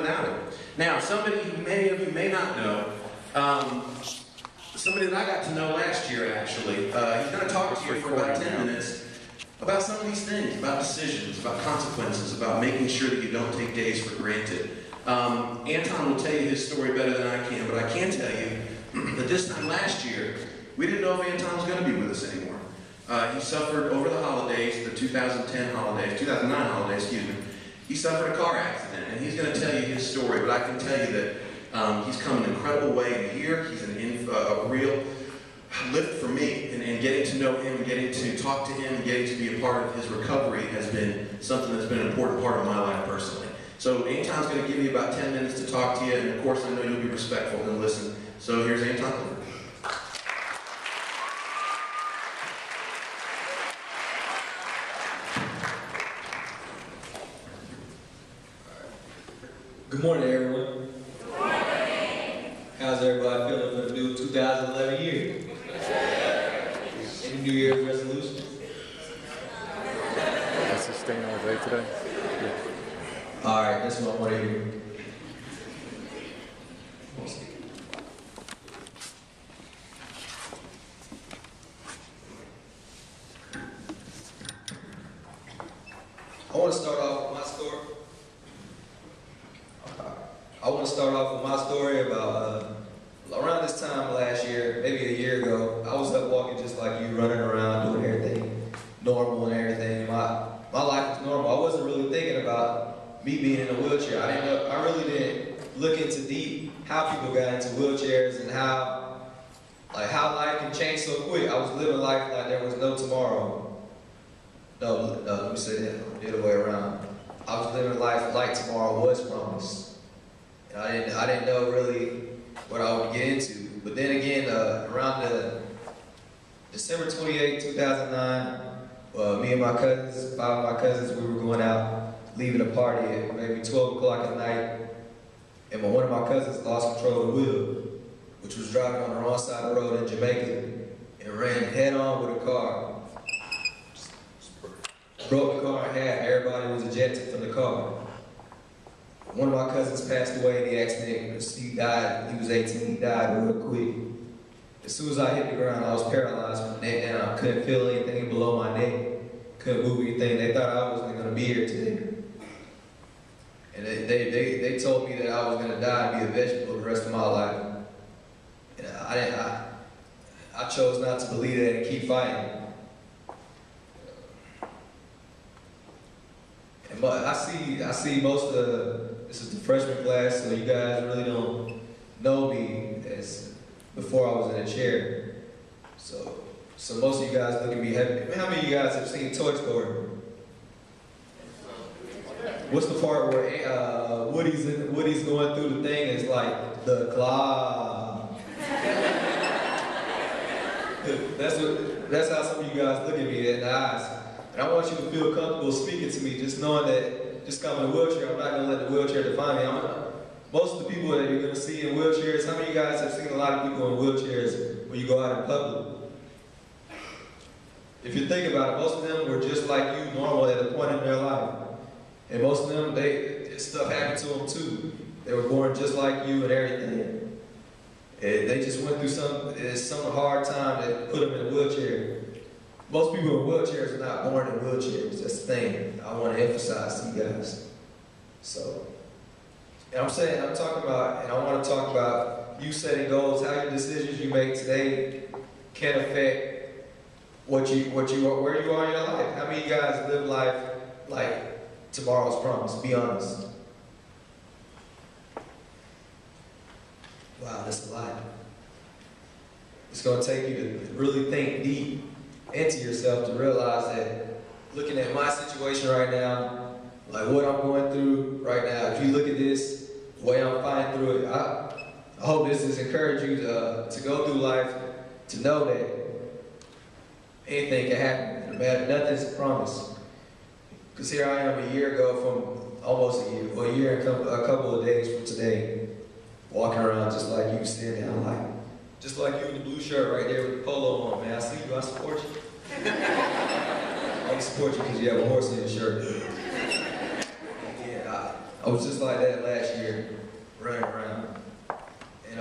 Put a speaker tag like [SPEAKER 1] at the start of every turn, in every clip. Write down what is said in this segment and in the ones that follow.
[SPEAKER 1] without him. Now, somebody who many of you may not know, somebody that I got to know last year, actually, he's going to talk to you for about 10 minutes about some of these things, about decisions, about consequences, about making sure that you don't take days for granted. Anton will tell you his story better than I can, but I can tell you that this time last year, we didn't know if Anton was going to be with us anymore. He suffered over the holidays, the 2009 holidays, excuse me. He suffered a car accident, and he's going to tell you his story, but I can tell you that he's come an incredible way in a year. He's a real lift for me, and getting to know him and getting to talk to him and getting to be a part of his recovery has been something that's been an important part of my life personally. So Anton's going to give you about 10 minutes to talk to you, and of course I know you'll be respectful and listen. So here's Anton.
[SPEAKER 2] Good morning, everyone.
[SPEAKER 3] Good morning.
[SPEAKER 2] How's everybody feeling for the new 2011 year? Any New Year's resolutions?
[SPEAKER 4] Sustain all day today. Yeah.
[SPEAKER 2] All right, that's what I want to hear. I want to start off with my story. About around this time last year, maybe a year ago. I was up walking just like you, running around, doing everything normal and everything. My life was normal. I wasn't really thinking about me being in a wheelchair. I really didn't look into deep how people got into wheelchairs and how life can change so quick. I was living life like there was no tomorrow. No, let me say that the other way around. I was living life like tomorrow was promised. And I didn't know really what I would get into. But then again, around December 28, 2009, me and my cousins, 5 of my cousins, we were going out, leaving a party at maybe 12 o'clock at night. And one of my cousins lost control of the wheel, which was driving on the wrong side of the road in Jamaica, and ran head on with a car. Broke the car in half. Everybody was ejected from the car. One of my cousins passed away in the accident. He died. He was 18. He died real quick. As soon as I hit the ground, I was paralyzed from the neck down. I couldn't feel anything below my neck. Couldn't move anything. They thought I wasn't going to be here today. And they told me that I was going to die and be a vegetable the rest of my life. And I chose not to believe that and keep fighting. And I see most of this is the freshman class, so you guys really don't know me as before I was in a chair. So most of you guys look at me heavy. How many of you guys have seen Toy Story? What's the part where Woody's going through the thing? It's like the claw. That's how some of you guys look at me in the eyes. And I want you to feel comfortable speaking to me, just knowing that just coming in a wheelchair, I'm not going to let the wheelchair define me. Most of the people that you're going to see in wheelchairs, how many of you guys have seen a lot of people in wheelchairs when you go out in public? If you think about it, most of them were just like you, normal at a point in their life. And most of them, stuff happened to them too. They were born just like you and everything. And they just went through some hard time that put them in a wheelchair. Most people in wheelchairs are not born in wheelchairs. That's the thing I want to emphasize to you guys. So, and I'm talking about, and I want to talk about you setting goals, how your decisions you make today can affect where you are in your life. How many of you guys live life like tomorrow's promise? Be honest. Wow, that's a lot. It's going to take you to really think deep into yourself to realize that looking at my situation right now, like what I'm going through right now, if you look at this, the way I'm fighting through it, I hope this has encouraged you to go through life, to know that anything can happen, no matter, nothing's promised. Because here I am a year ago from almost a year, or a year and a couple of days from today, walking around just like you, standing down like, just like you in the blue shirt right there with the polo on, man. I see you, I support you. I support you because you have a horse in your shirt. Yeah, I was just like that last year, running around. And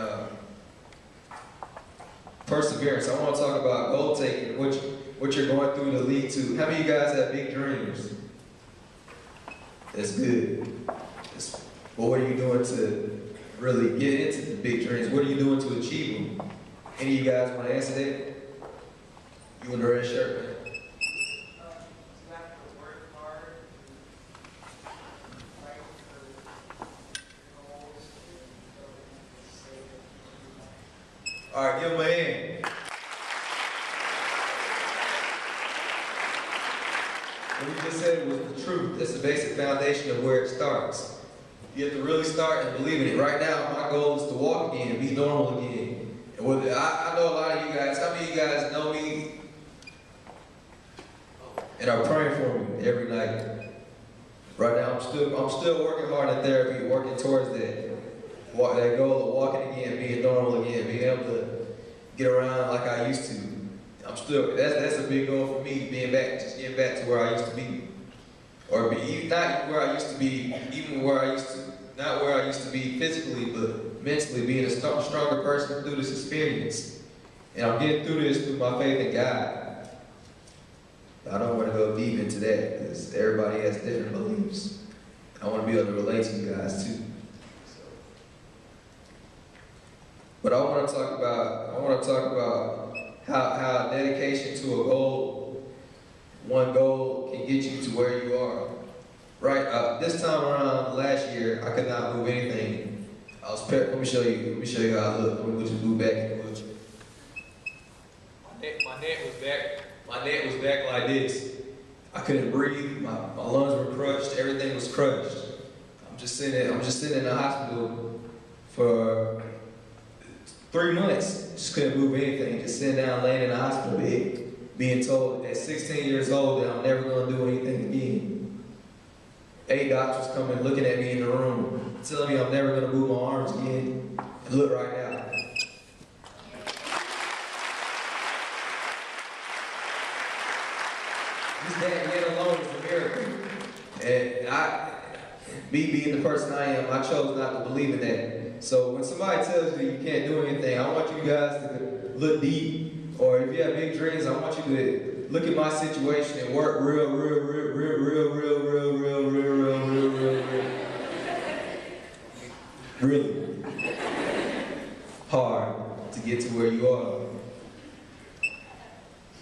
[SPEAKER 2] perseverance. I want to talk about goal taking, what you're going through to lead to. How many of you guys have big dreams? That's good. But what are you doing to really get into the big dreams? What are you doing to achieve them? Any of you guys want to answer that? You in the red shirt, man. All right, give him a hand. What he just said was the truth. That's the basic foundation of where it starts. You have to really start and believe in it. Right now, my goal is to walk again, be normal again. And I know a lot of you guys, how many of you guys know me and are praying for me every night? Right now, I'm still working hard in therapy, working towards that goal of walking again, being normal again, being able to get around like I used to. That's a big goal for me, getting back to where I used to be. Or not where I used to be, not where I used to be physically, but mentally, being a stronger person through this experience. And I'm getting through this through my faith in God. I don't want to go deep into that because everybody has different beliefs. I want to be able to relate to you guys too. But I want to talk about how dedication to a goal, one goal, can get you to where you are. Right. This time around last year, I could not move anything. Let me show you how I look. Let me just move back in the bush. My neck was back like this. I couldn't breathe. My lungs were crushed. Everything was crushed. I'm just sitting in the hospital for 3 months. Just couldn't move anything. Just sitting down, laying in the hospital bed, being told at 16 years old that I'm never going to do anything again. 8 doctors coming, looking at me in the room, telling me I'm never going to move my arms again. And look right now. Just that yet alone is a miracle. And me being the person I am, I chose not to believe in that. So when somebody tells you you can't do anything, I want you guys to look deep. Or if you have big dreams, I want you to look at my situation and work real hard to get to where you are.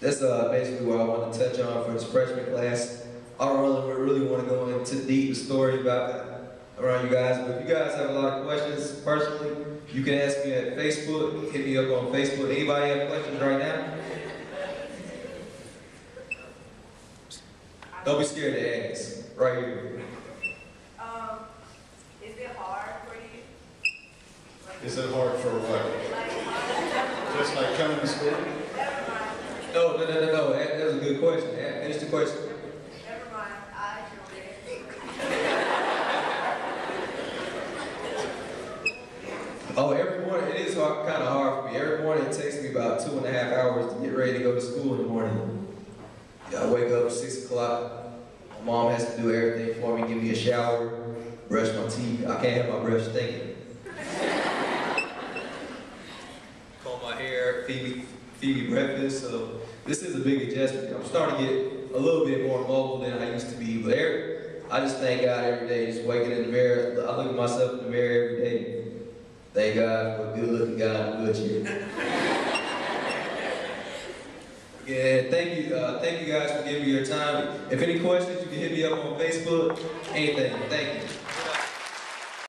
[SPEAKER 2] That's basically what I want to touch on for this freshman class. I don't really want to go into deep story around you guys, but if you guys have a lot of questions personally, you can ask me at Facebook. Hit me up on Facebook. Anybody have questions right now? Don't be scared to ask. Right here.
[SPEAKER 3] Is it hard for you?
[SPEAKER 5] Is it hard for what? Just like coming to school?
[SPEAKER 3] Never mind.
[SPEAKER 2] No. That was a good question. Finish the question.
[SPEAKER 3] Never mind. I
[SPEAKER 2] Oh, every morning, it is kind of hard for me. Every morning it takes me about 2.5 hours to get ready to go to school in the morning. I wake up at 6 o'clock. My mom has to do everything for me, give me a shower, brush my teeth. I can't have my breath stinking. Comb my hair, feed me breakfast. So this is a big adjustment. I'm starting to get a little bit more mobile than I used to be. But I just thank God every day, just waking in the mirror. I look at myself in the mirror every day. Thank God for a good-looking guy in a wheelchair. Yeah, thank you guys for giving me your time. If any questions, you can hit me up on Facebook. Anything. Thank you.